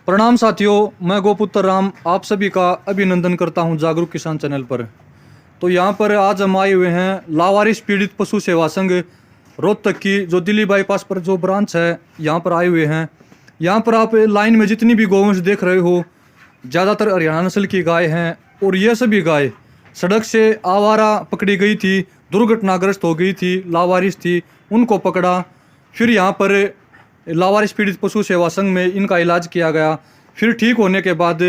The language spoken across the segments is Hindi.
प्रणाम साथियों, मैं गोपुत्र राम आप सभी का अभिनंदन करता हूं जागरूक किसान चैनल पर। तो यहां पर आज हम आए हुए हैं लावारिस पीड़ित पशु सेवा संघ रोहतक की जो दिल्ली बाईपास पर जो ब्रांच है यहां पर आए हुए हैं। यहां पर आप लाइन में जितनी भी गौवंश देख रहे हो ज़्यादातर हरियाणा नस्ल की गाय हैं और ये सभी गाय सड़क से आवारा पकड़ी गई थी, दुर्घटनाग्रस्त हो गई थी, लावारिस थी, उनको पकड़ा। फिर यहाँ पर लावारिस पीड़ित पशु सेवा संघ में इनका इलाज किया गया। फिर ठीक होने के बाद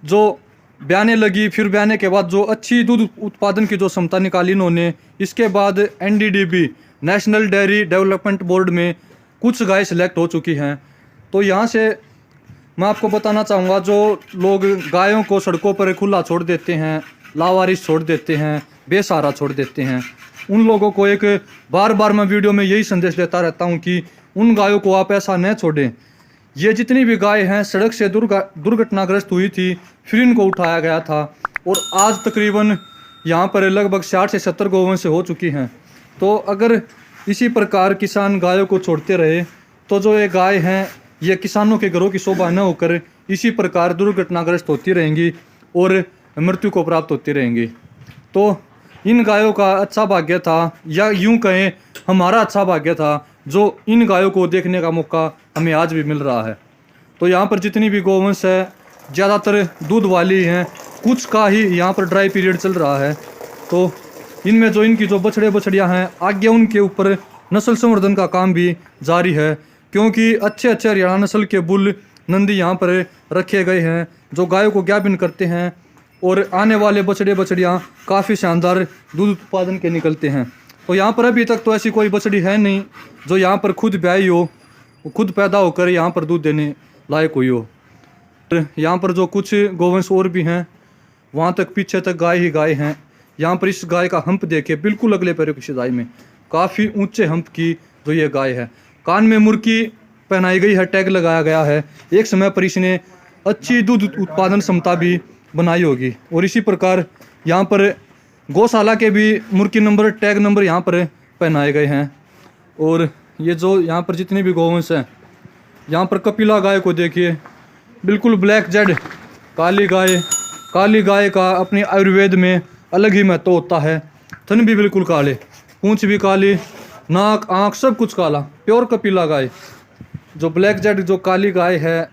जो ब्याने लगी, फिर ब्याने के बाद जो अच्छी दूध उत्पादन की जो क्षमता निकाली इन्होंने, इसके बाद NDDB national dairy development board में कुछ गाय सिलेक्ट हो चुकी हैं। तो यहाँ से मैं आपको बताना चाहूँगा, जो लोग गायों को सड़कों पर खुला छोड़ देते हैं, लावारिस छोड़ देते हैं, बेसहारा छोड़ देते हैं, उन लोगों को एक बार बार मैं वीडियो में यही संदेश देता रहता हूँ कि उन गायों को आप ऐसा न छोड़ें। ये जितनी भी गाय हैं सड़क से दुर्घटनाग्रस्त हुई थी, फिर इनको उठाया गया था और आज तकरीबन यहाँ पर लगभग 60 से 70 गौवंश हो चुकी हैं। तो अगर इसी प्रकार किसान गायों को छोड़ते रहे तो जो ये गाय हैं ये किसानों के घरों की शोभा न होकर इसी प्रकार दुर्घटनाग्रस्त होती रहेंगी और मृत्यु को प्राप्त होती रहेंगी। तो इन गायों का अच्छा भाग्य था, या यूं कहें हमारा अच्छा भाग्य था, जो इन गायों को देखने का मौका हमें आज भी मिल रहा है। तो यहाँ पर जितनी भी गौवंश है ज़्यादातर दूध वाली हैं, कुछ का ही यहाँ पर ड्राई पीरियड चल रहा है। तो इनमें जो इनकी जो बछड़े बछड़ियाँ हैं आगे उनके ऊपर नस्ल संवर्धन का काम भी जारी है, क्योंकि अच्छे अच्छे हरियाणा नस्ल के बुल नंदी यहाँ पर रखे गए हैं जो गायों को ज्ञापन करते हैं और आने वाले बछड़े बछड़ियाँ काफ़ी शानदार दूध उत्पादन के निकलते हैं। तो यहाँ पर अभी तक तो ऐसी कोई बछड़ी है नहीं जो यहाँ पर खुद ब्याई हो, खुद पैदा होकर यहाँ पर दूध देने लायक हुई हो। यहाँ पर जो कुछ गौवंश और भी हैं वहाँ तक पीछे तक गाय ही गाय हैं। यहाँ पर इस गाय का हंप देखिए, बिल्कुल अगले पैरों की सिधाई में काफ़ी ऊंचे हंप की जो ये गाय है। कान में मुर्की पहनाई गई है, टैग लगाया गया है। एक समय पर इसने अच्छी दूध उत्पादन क्षमता भी बनाई होगी। और इसी प्रकार यहाँ पर गौशाला के भी मुर्की नंबर, टैग नंबर यहाँ पर पहनाए गए हैं। और ये जो यहाँ पर जितनी भी गौवंश हैं, यहाँ पर कपिला गाय को देखिए, बिल्कुल ब्लैक जेड काली गाय। काली गाय का अपने आयुर्वेद में अलग ही महत्व होता है। थन भी बिल्कुल काले, पूंछ भी काली, नाक आँख सब कुछ काला, प्योर कपिला गाय जो ब्लैक जेड जो काली गाय है।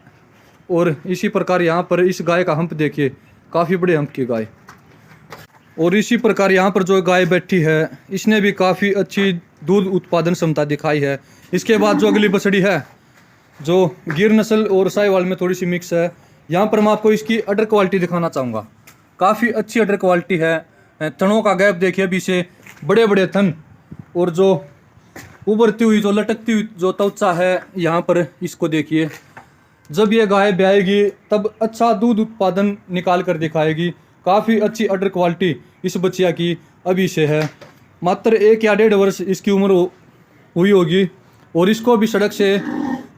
और इसी प्रकार यहाँ पर इस गाय का हंप देखिए, काफ़ी बड़े हंप की गाय। और इसी प्रकार यहाँ पर जो गाय बैठी है इसने भी काफ़ी अच्छी दूध उत्पादन क्षमता दिखाई है। इसके बाद जो अगली बछड़ी है जो गिर नस्ल और साहिवाल में थोड़ी सी मिक्स है, यहाँ पर मैं आपको इसकी अडर क्वालिटी दिखाना चाहूँगा। काफ़ी अच्छी अडर क्वालिटी है। थनों का गैप देखिए, अभी से बड़े बड़े थन, और जो उभरती हुई जो लटकती हुई जो त्वचा है यहाँ पर इसको देखिए। जब ये गाय ब्याएगी तब अच्छा दूध उत्पादन निकाल कर दिखाएगी। काफ़ी अच्छी अडर क्वालिटी इस बच्चिया की अभी से है। मात्र 1 या 1.5 वर्ष इसकी उम्र हुई होगी और इसको भी सड़क से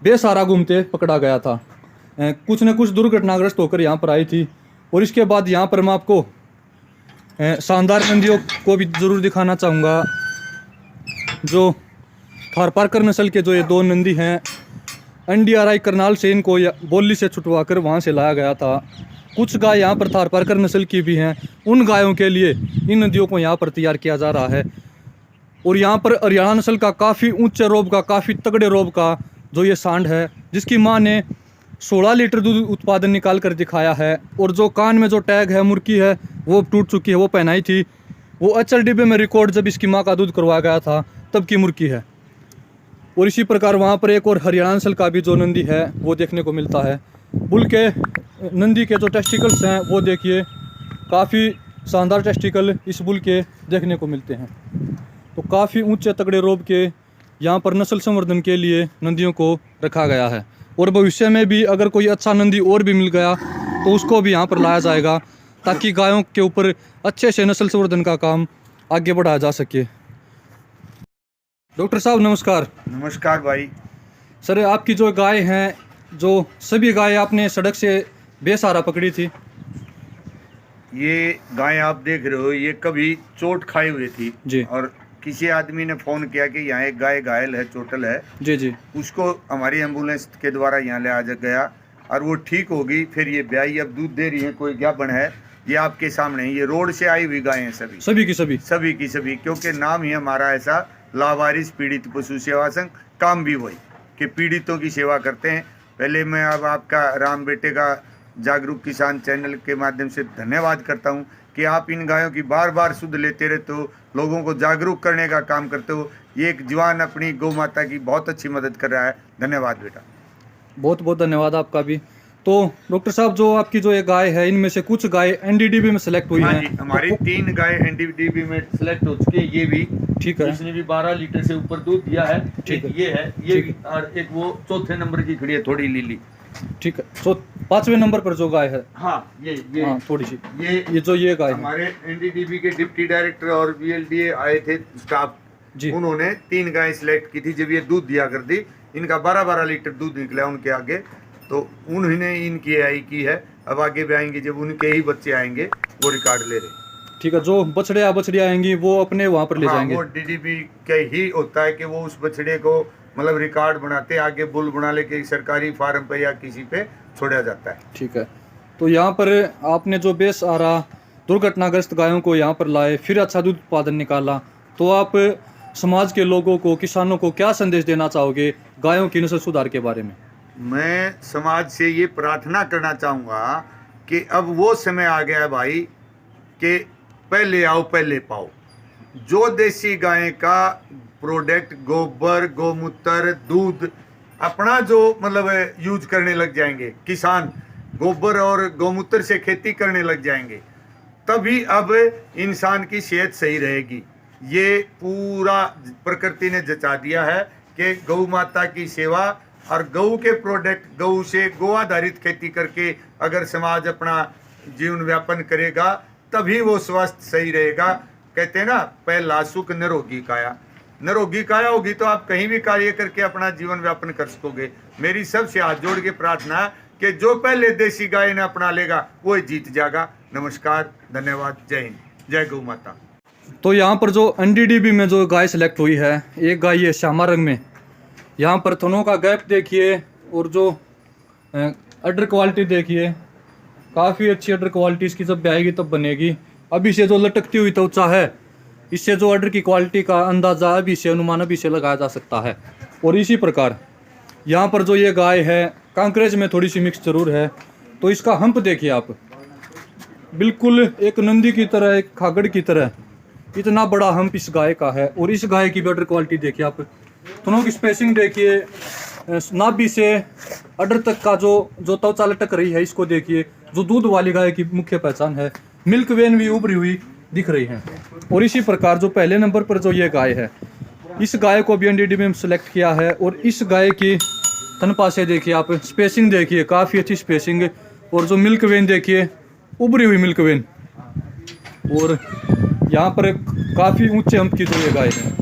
बेसहारा घूमते पकड़ा गया था। कुछ न कुछ दुर्घटनाग्रस्त होकर यहाँ पर आई थी। और इसके बाद यहाँ पर मैं आपको शानदार नंदियों को भी ज़रूर दिखाना चाहूँगा। जो थारपारकर नस्ल के जो ये 2 नंदी हैं, NDRI करनाल से इनको बोली से छुटवा कर वहाँ से लाया गया था। कुछ गाय यहाँ पर थारपारकर नस्ल की भी हैं, उन गायों के लिए इन नदियों को यहाँ पर तैयार किया जा रहा है। और यहाँ पर हरियाणा नस्ल का काफ़ी ऊंचे रोब का, काफ़ी तगड़े रोब का जो ये सांड है, जिसकी माँ ने 16 लीटर दूध उत्पादन निकाल कर दिखाया है। और जो कान में जो टैग है, मुर्की है, वो टूट चुकी है, वो पहनाई थी, वो HLDB में रिकॉर्ड जब इसकी माँ का दूध करवाया गया था तब की मुर्की है। और इसी प्रकार वहाँ पर एक और हरियाणा नस्ल का भी जो नंदी है वो देखने को मिलता है। बुल के नंदी के जो टेस्टिकल्स हैं वो देखिए, काफ़ी शानदार टेस्टिकल इस बुल के देखने को मिलते हैं। तो काफ़ी ऊंचे तगड़े रोब के यहाँ पर नस्ल संवर्धन के लिए नंदियों को रखा गया है। और भविष्य में भी अगर कोई अच्छा नंदी और भी मिल गया तो उसको भी यहाँ पर लाया जाएगा, ताकि गायों के ऊपर अच्छे से नस्ल संवर्धन का काम आगे बढ़ाया जा सके। डॉक्टर साहब नमस्कार। नमस्कार भाई। सर, आपकी जो गाय हैं, जो सभी गाय आपने सड़क से बेसहारा पकड़ी थी, ये गाय आप देख रहे हो, ये कभी चोट खाई हुई थी जी। और किसी आदमी ने फ़ोन किया कि यहाँ एक गाय घायल है, चोटल है जी जी। उसको हमारी एम्बुलेंस के द्वारा यहाँ ले आ गया और वो ठीक होगी, फिर ये ब्याई अब दूध दे रही है, कोई ज्ञापन है ये आपके सामने है। ये रोड से आई हुई गायें हैं सभी सभी की सभी, क्योंकि नाम ही हमारा ऐसा लावारिस पीड़ित पशु सेवा संघ, काम भी वही कि पीड़ितों की सेवा करते हैं। पहले मैं अब आपका राम बेटे का जागरूक किसान चैनल के माध्यम से धन्यवाद करता हूं कि आप इन गायों की बार बार शुद्ध लेते रहते हो, लोगों को जागरूक करने का काम करते हो। ये एक जवान अपनी गौ माता की बहुत अच्छी मदद कर रहा है। धन्यवाद बेटा। बहुत बहुत धन्यवाद आपका भी। तो डॉक्टर साहब, जो आपकी जो ये गाय है, इनमें से कुछ गाय एनडीडीबी में सेलेक्ट हुई हाँ हैं। जी, हमारी 3 गाय एनडीडीबी में सेलेक्ट हो चुकी है। ये भी ठीक है, इसने भी 12 लीटर से ऊपर दूध दिया है। ठीक है, ये है, ये ठीक भी, और एक वो चौथे नंबर की खड़ी है, थोड़ी लीली। ठीक है। तो 5वें नंबर पर जो गाय है, हाँ ये हाँ थोड़ी सी, ये जो ये गाय है हमारे एनडीडीबी के डिप्टी डायरेक्टर और बीएलडीए आए थे स्टाफ जी, उन्होंने 3 गाय सिलेक्ट की थी। जब ये दूध दिया कर दी, इनका 12-12 लीटर दूध निकला उनके आगे, तो उन्होंने इनकी आई की है। अब आगे भी आएंगे, जब उनके ही बच्चे आएंगे वो रिकॉर्ड ले रहे। ठीक है। जो बछड़े आएंगी वो अपने वहाँ पर ले जाएंगे। वो डीडीबी के ही होता है कि वो उस बछड़े को मतलब रिकॉर्ड बनाते, आगे बुल बना लेके सरकारी फार्म पे या किसी पे छोड़ा जाता है। ठीक है। तो यहाँ पर आपने जो बेसहारा दुर्घटनाग्रस्त गायों को यहाँ पर लाए, फिर अच्छा दूध उत्पादन निकाला, तो आप समाज के लोगों को, किसानों को क्या संदेश देना चाहोगे गायों की नस्ल सुधार के बारे में? मैं समाज से ये प्रार्थना करना चाहूँगा कि अब वो समय आ गया है भाई कि पहले आओ पहले पाओ। जो देसी गाय का प्रोडक्ट, गोबर, गोमूत्र, दूध अपना जो मतलब यूज करने लग जाएंगे, किसान गोबर और गोमूत्र से खेती करने लग जाएंगे, तभी अब इंसान की सेहत सही रहेगी। ये पूरा प्रकृति ने जचा दिया है कि गौ माता की सेवा और गऊ के प्रोडक्ट, गऊ से गो आधारित खेती करके अगर समाज अपना जीवन व्यापन करेगा, तभी वो स्वस्थ सही रहेगा। कहते हैं ना, पहला सुख निरोगी काया। निरोगी काया होगी तो आप कहीं भी कार्य करके अपना जीवन व्यापन कर सकोगे। मेरी सबसे हाथ जोड़ के प्रार्थना है कि जो पहले देसी गाय ने अपना लेगा वो जीत जाएगा। नमस्कार, धन्यवाद, जय हिंद, जय गौ माता। तो यहाँ पर जो एनडीडीबी में जो गाय सेलेक्ट हुई है, एक गाय ये श्यामा रंग में, यहाँ पर थनों का गैप देखिए और जो अडर क्वालिटी देखिए, काफ़ी अच्छी अडर क्वालिटी इसकी जब आएगी तब बनेगी। अभी से जो लटकती हुई त्वचा है, इससे जो अडर की क्वालिटी का अंदाज़ा अभी से, अनुमान अभी से लगाया जा सकता है। और इसी प्रकार यहाँ पर जो ये गाय है, कांकरेज में थोड़ी सी मिक्स जरूर है। तो इसका हम्प देखिए आप, बिल्कुल एक नंदी की तरह, एक खागड़ की तरह, इतना बड़ा हम्प इस गाय का है। और इस गाय की अडर क्वालिटी देखिए आप, थनों की स्पेसिंग देखिए, नाभि से अडर तक का जो त्वचा लटक रही है, इसको देखिए। जो दूध वाली गाय की मुख्य पहचान है, मिल्क वेन भी उभरी हुई दिख रही है। और इसी प्रकार जो पहले नंबर पर जो ये गाय है, इस गाय को भी एनडीडीबी में सेलेक्ट किया है। और इस गाय की तनपा से देखिए आप, स्पेसिंग देखिए, काफ़ी अच्छी स्पेसिंग। और जो मिल्क वेन देखिए, उभरी हुई मिल्क वेन। और यहाँ पर काफ़ी ऊंचे हम्प की जो ये गाय है।